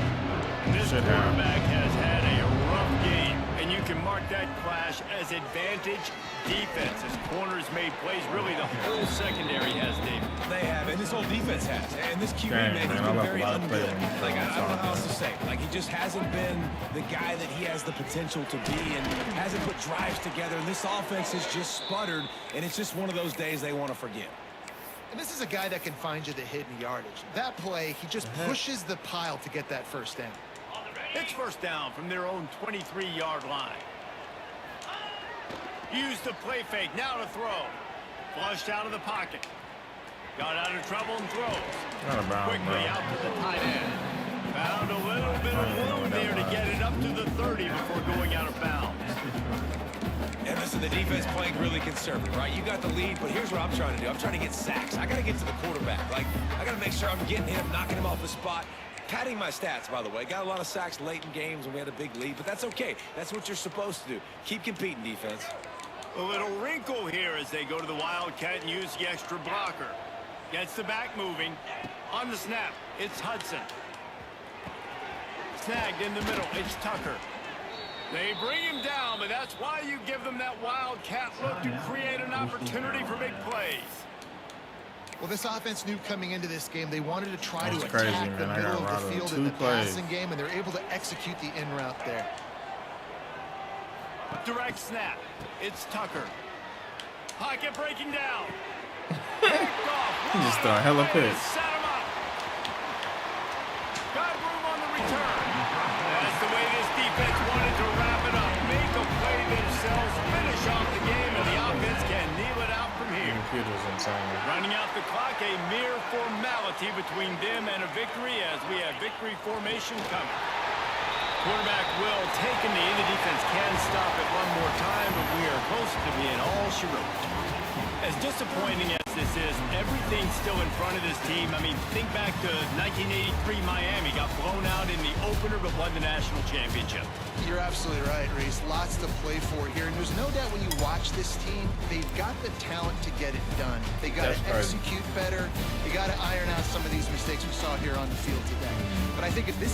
This Should have. quarterback has had a rough game, and you can mark that clash as advantage defense. As corners made plays, really the whole secondary has, David. They have, and this whole defense has. And this QB, Dang, man, he's man, I been left a very lot of play ungood. when you Like, I played don't know how this else to say. Like, he just hasn't been the guy that he has the potential to be and hasn't put drives together. And this offense has just sputtered, and it's just one of those days they want to forget. And this is a guy that can find you the hidden yardage. That play, he just pushes the pile to get that first down. It's first down from their own 23-yard line. Use the play fake, now to throw. Flushed out of the pocket. Got out of trouble and throws. Not a bound, Quickly bro. out to the tight end. Found a little bit of room there to get it up to the 30 before going out of bounds. And listen, the defense playing really conservative, right? You got the lead, but here's what I'm trying to do. I'm trying to get sacks. I got to get to the quarterback. Like, I got to make sure I'm getting him, knocking him off the spot. Padding my stats, by the way. Got a lot of sacks late in games when we had a big lead, but that's okay. That's what you're supposed to do. Keep competing, defense. A little wrinkle here as they go to the Wildcat and use the extra blocker. Gets the back moving. On the snap, it's Hudson. Snagged in the middle, it's Tucker. They bring him down, but that's why you give them that Wildcat look to create an opportunity for big plays. Well, this offense knew coming into this game they wanted to try to That's attack crazy, the man. I middle got of the routed field on in the 2 plays. passing game, and they're able to execute the in route there. Direct snap. It's Tucker. Pocket breaking down. He just threw a hella pick. Set him up. Got room on the return. That's the way this defense wanted to wrap it up. Make a play themselves, finish off the game, and the offense can kneel it out from here. Computer's insane. Running out the clock, a mere formality between them and a victory as we have victory formation coming. Quarterback will take a knee. The defense can stop it one more time, but we are close to being all she wrote. As disappointing as this is, everything's still in front of this team. I mean, think back to 1983 Miami. Got blown out in the opener, but won the national championship. You're absolutely right, Reese. Lots to play for here. And there's no doubt when you watch this team, they've got the talent to get it done. They got to execute better. They got to iron out some of these mistakes we saw here on the field today. But I think if this